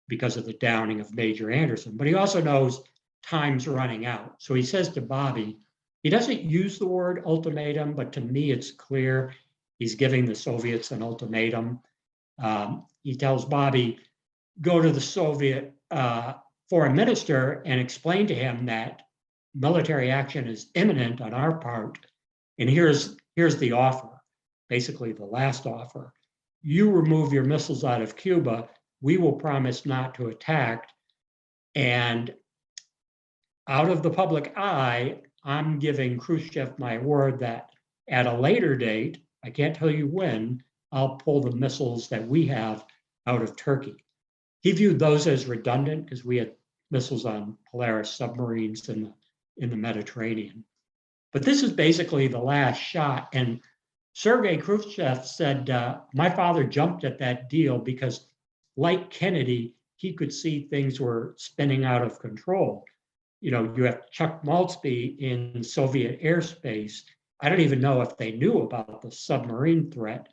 because of the downing of Major Anderson. But he also knows time's running out. So he says to Bobby, he doesn't use the word ultimatum, but to me it's clear he's giving the Soviets an ultimatum. He tells Bobby, go to the Soviet foreign minister and explain to him that military action is imminent on our part. And here's the offer, basically the last offer. You remove your missiles out of Cuba, we will promise not to attack. And out of the public eye, I'm giving Khrushchev my word that at a later date, I can't tell you when, I'll pull the missiles that we have out of Turkey. He viewed those as redundant because we had missiles on Polaris submarines in the Mediterranean. But this is basically the last shot. And Sergei Khrushchev said, my father jumped at that deal because, like Kennedy, he could see things were spinning out of control. You have Chuck Maltzby in Soviet airspace. I don't even know if they knew about the submarine threat,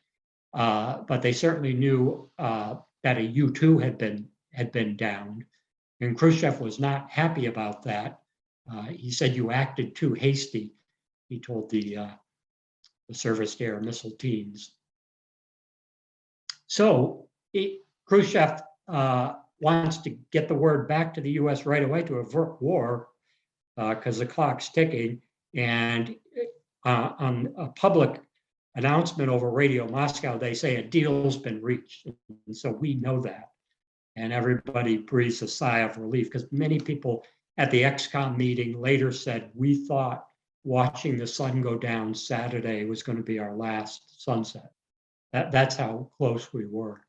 but they certainly knew that a U-2 had been downed. And Khrushchev was not happy about that. He said, you acted too hasty, he told the surface air missile teams. So Khrushchev wants to get the word back to the US right away to avert war because the clock's ticking. And on a public announcement over Radio Moscow, they say a deal's been reached. And so we know that. And everybody breathes a sigh of relief because many people at the XCOM meeting later said, we thought watching the sun go down Saturday was going to be our last sunset. That's how close we were.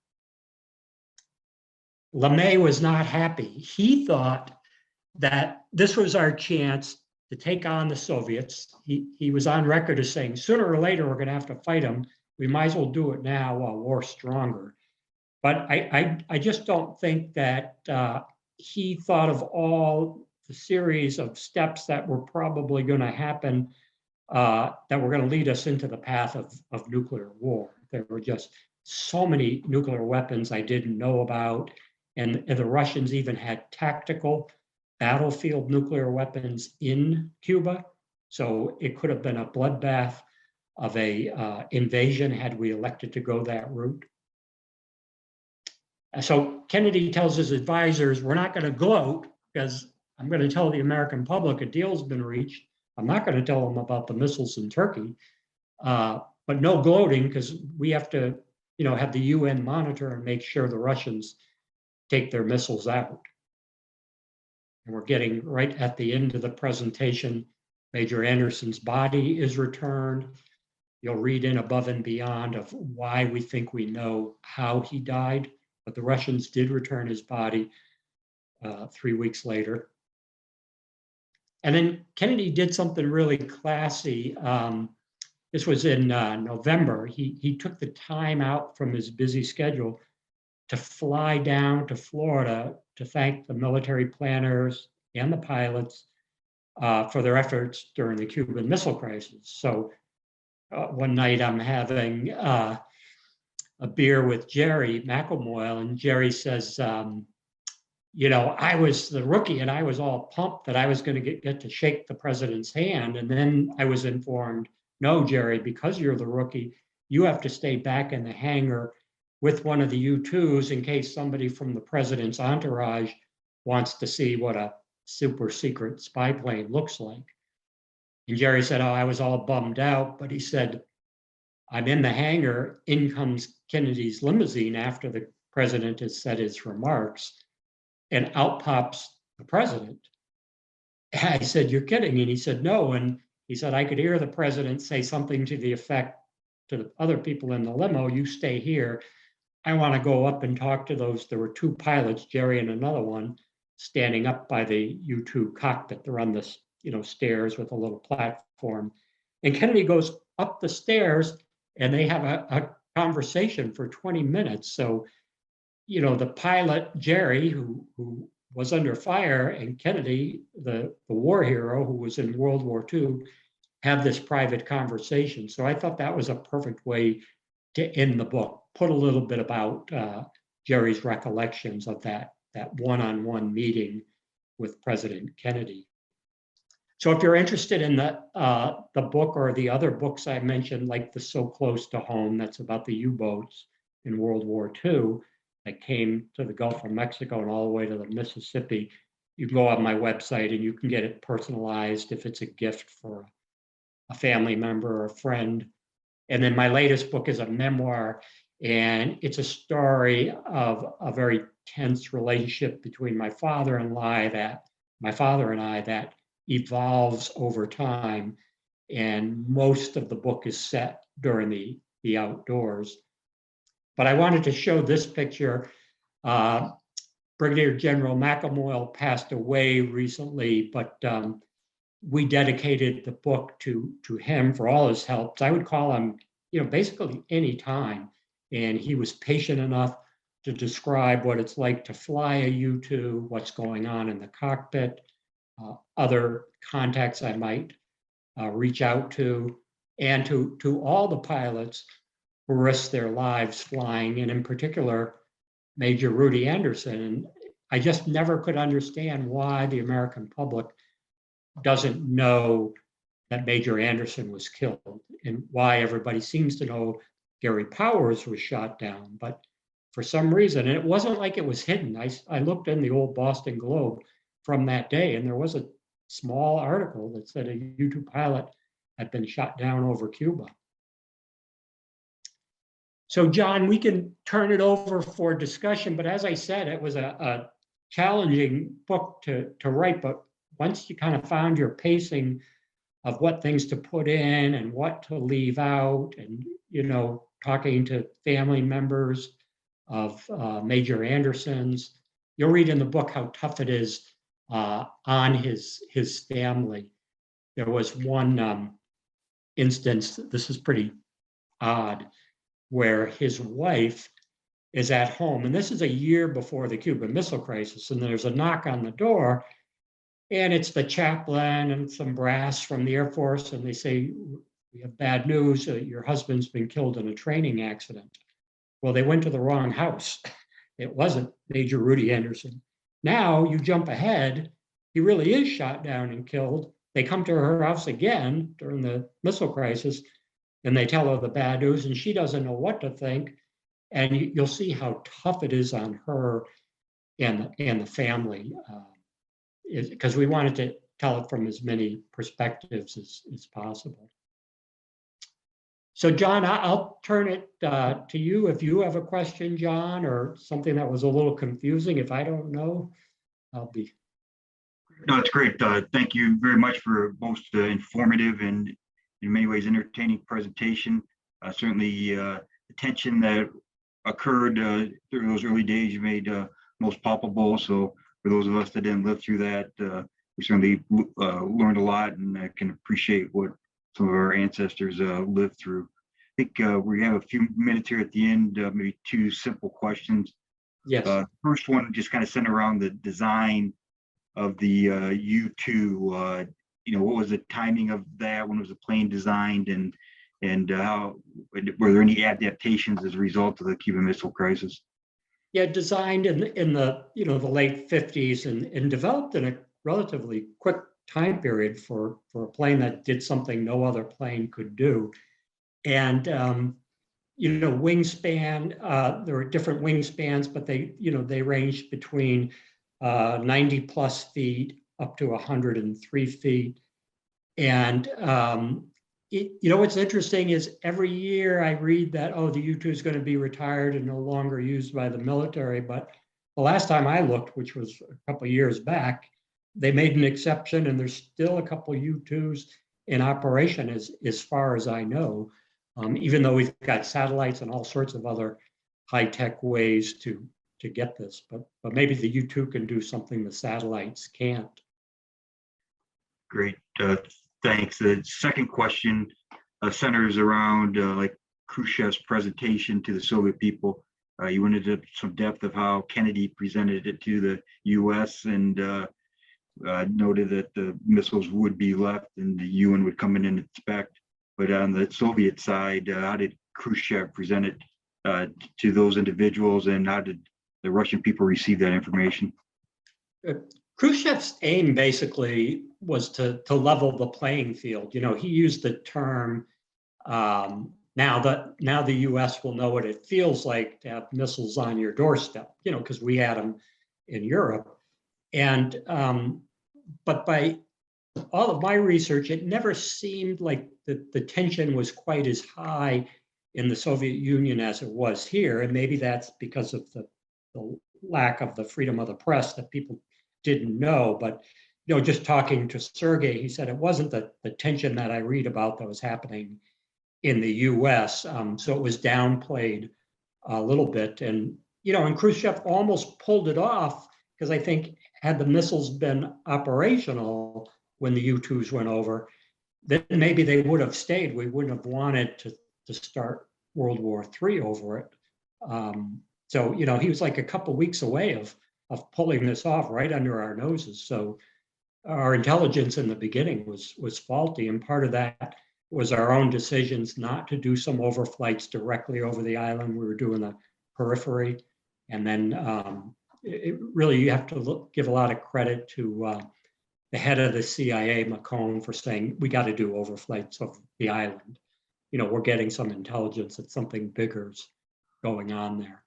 LeMay was not happy. He thought that this was our chance to take on the Soviets. He was on record as saying, sooner or later, we're going to have to fight them. We might as well do it now while we're stronger. But I just don't think that he thought of all the series of steps that were probably going to happen that were going to lead us into the path of nuclear war. There were just so many nuclear weapons I didn't know about. And the Russians even had tactical battlefield nuclear weapons in Cuba. So it could have been a bloodbath of a invasion had we elected to go that route. So Kennedy tells his advisors, we're not going to gloat because I'm going to tell the American public a deal's been reached. I'm not going to tell them about the missiles in Turkey, but no gloating because we have to, have the UN monitor and make sure the Russians take their missiles out. And we're getting right at the end of the presentation. Major Anderson's body is returned. You'll read in above and beyond of why we think we know how he died, but the Russians did return his body 3 weeks later. And then Kennedy did something really classy. This was in November. He took the time out from his busy schedule to fly down to Florida to thank the military planners and the pilots for their efforts during the Cuban Missile Crisis. So one night I'm having a beer with Jerry McElmoyle, and Jerry says, I was the rookie and I was all pumped that I was going to get to shake the president's hand. And then I was informed, no, Jerry, because you're the rookie, you have to stay back in the hangar with one of the U-2s in case somebody from the president's entourage wants to see what a super secret spy plane looks like. And Jerry said, oh, I was all bummed out, but he said, I'm in the hangar, in comes Kennedy's limousine after the president has said his remarks, and out pops the president. And I said, you're kidding. And he said, no. And he said, I could hear the president say something to the effect to the other people in the limo, you stay here. I want to go up and talk to those. There were two pilots, Jerry and another one, standing up by the U-2 cockpit. They're on this, stairs with a little platform. And Kennedy goes up the stairs and they have a conversation for 20 minutes. So, the pilot, Jerry, who was under fire, and Kennedy, the war hero who was in World War II, have this private conversation. So I thought that was a perfect way to end the book, put a little bit about Jerry's recollections of that one-on-one meeting with President Kennedy. So if you're interested in the book or the other books I mentioned, like the So Close to Home, that's about the U-boats in World War II that came to the Gulf of Mexico and all the way to the Mississippi, you can go on my website and you can get it personalized if it's a gift for a family member or a friend. And then my latest book is a memoir, and it's a story of a very tense relationship between my father and I that evolves over time. And most of the book is set during the outdoors. But I wanted to show this picture. Brigadier General McElmoyle passed away recently, but we dedicated the book to him for all his help. I would call him, basically any time. And he was patient enough to describe what it's like to fly a U-2, what's going on in the cockpit, other contacts I might reach out to, and to all the pilots who risked their lives flying, and in particular, Major Rudy Anderson. And I just never could understand why the American public doesn't know that Major Anderson was killed, and why everybody seems to know Gary Powers was shot down. But for some reason, and it wasn't like it was hidden. I looked in the old Boston Globe from that day, and there was a small article that said a U-2 pilot had been shot down over Cuba. So John, we can turn it over for discussion, but as I said, it was a challenging book to write, but once you kind of found your pacing of what things to put in and what to leave out, and talking to family members of Major Anderson's, you'll read in the book how tough it is on his family. There was one instance, this is pretty odd, where his wife is at home, and this is a year before the Cuban Missile Crisis, and there's a knock on the door, and it's the chaplain and some brass from the Air Force, and they say, we have bad news, your husband's been killed in a training accident. Well, they went to the wrong house. It wasn't Major Rudy Anderson. Now you jump ahead, he really is shot down and killed. They come to her house again during the missile crisis, and they tell her the bad news, and she doesn't know what to think. And you'll see how tough it is on her and the family, because we wanted to tell it from as many perspectives as possible. So John, I'll turn it to you if you have a question, John, or something that was a little confusing. If I don't know, I'll be. No, it's great. Thank you very much for most informative and in many ways entertaining presentation. Certainly the tension that occurred through those early days you made most palpable. So for those of us that didn't live through that, we certainly learned a lot, and can appreciate what some of our ancestors lived through. I think we have a few minutes here at the end, maybe two simple questions. Yes. First one just kind of centered around the design of the U-2. What was the timing of that? When was the plane designed? And And how were there any adaptations as a result of the Cuban Missile Crisis? Yeah, designed in the the late 50s and developed in a relatively quick time period for a plane that did something no other plane could do. And wingspan, there were different wingspans, but they ranged between 90 plus feet up to 103 feet. And what's interesting is every year I read that, oh, the U-2 is going to be retired and no longer used by the military. But the last time I looked, which was a couple of years back, they made an exception, and there's still a couple of U-2s in operation as far as I know, even though we've got satellites and all sorts of other high-tech ways to get this. But maybe the U-2 can do something the satellites can't. Great. Thanks. The second question centers around like Khrushchev's presentation to the Soviet people. You went into some depth of how Kennedy presented it to the U.S. and noted that the missiles would be left and the UN would come in and inspect. But on the Soviet side, how did Khrushchev present it to those individuals, and how did the Russian people receive that information? Khrushchev's aim basically was to level the playing field. He used the term, now the U.S. will know what it feels like to have missiles on your doorstep, because we had them in Europe. And but by all of my research, it never seemed like the tension was quite as high in the Soviet Union as it was here. And maybe that's because of the lack of the freedom of the press that people didn't know. But just talking to Sergei, he said it wasn't the tension that I read about that was happening in the U.S. So it was downplayed a little bit. And Khrushchev almost pulled it off, because I think had the missiles been operational when the U-2s went over, then maybe they would have stayed. We wouldn't have wanted to start World War III over it. So he was like a couple weeks away of pulling this off right under our noses. So our intelligence in the beginning was faulty, and part of that was our own decisions not to do some overflights directly over the island. We were doing the periphery, and then you have to give a lot of credit to the head of the CIA, McCone, for saying we got to do overflights of the island. We're getting some intelligence that something bigger's going on there.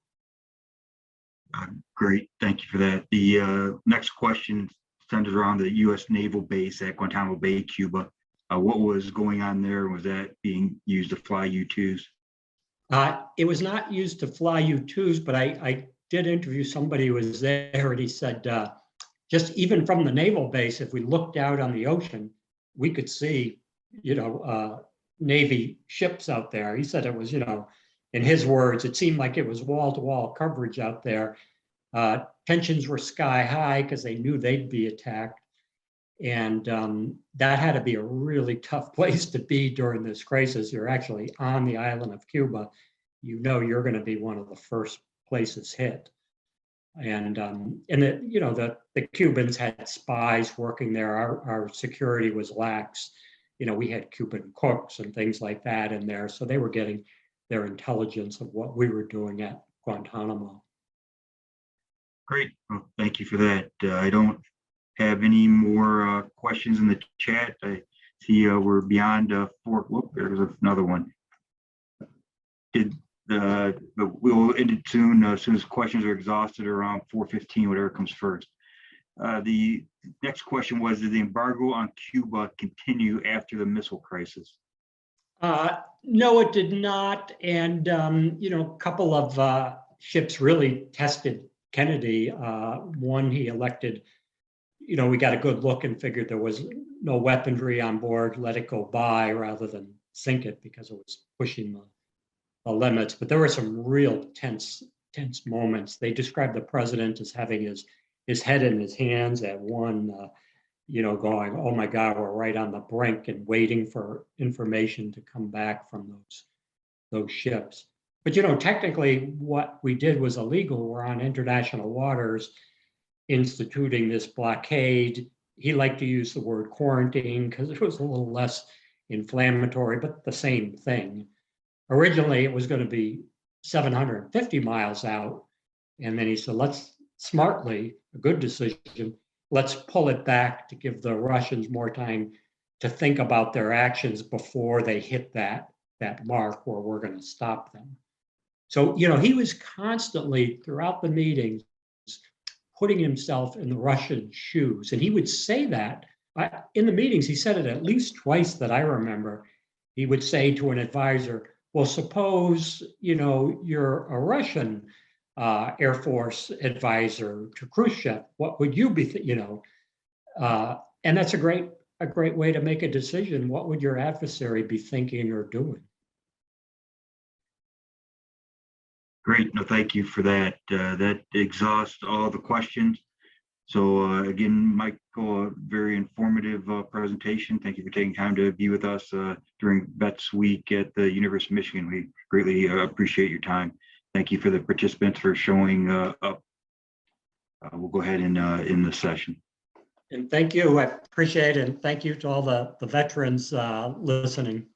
Great, thank you for that. The next question centers around the U.S. naval base at Guantanamo Bay, Cuba. What was going on there? Was that being used to fly U-2s? It was not used to fly U-2s, but I did interview somebody who was there, and he said, just even from the naval base, if we looked out on the ocean, we could see, Navy ships out there. He said it was, in his words, it seemed like it was wall-to-wall coverage out there. Tensions were sky high because they knew they'd be attacked. And that had to be a really tough place to be during this crisis. You're actually on the island of Cuba. You're going to be one of the first places hit. And the Cubans had spies working there. Our security was lax. We had Cuban cooks and things like that in there. So they were getting their intelligence of what we were doing at Guantanamo. Great. Well, thank you for that. I don't have any more questions in the chat. I see we're beyond 4. Whoop, there's another one. We'll end it soon. As soon as questions are exhausted, around 4:15, whatever comes first. The next question was, did the embargo on Cuba continue after the missile crisis? No, it did not. And, a couple of ships really tested Kennedy. One he elected, we got a good look and figured there was no weaponry on board, let it go by rather than sink it because it was pushing the limits. But there were some real tense moments. They described the president as having his head in his hands at one, going, oh my God, we're right on the brink, and waiting for information to come back from those ships. But, technically what we did was illegal. We're on international waters instituting this blockade. He liked to use the word quarantine because it was a little less inflammatory, but the same thing. Originally, it was going to be 750 miles out. And then he said, let's smartly, a good decision, let's pull it back to give the Russians more time to think about their actions before they hit that mark where we're going to stop them. So, he was constantly throughout the meetings putting himself in the Russian shoes. And he would say that in the meetings, he said it at least twice that I remember. He would say to an advisor, well, suppose, you're a Russian Air Force advisor to Khrushchev. What would you be, and that's a great way to make a decision. What would your adversary be thinking or doing? Great. No, thank you for that. That exhausts all the questions. So again, Michael, a very informative presentation. Thank you for taking time to be with us during Vets Week at the University of Michigan. We greatly appreciate your time. Thank you for the participants for showing up. We'll go ahead and end the session. And thank you. I appreciate it. And thank you to all the veterans listening.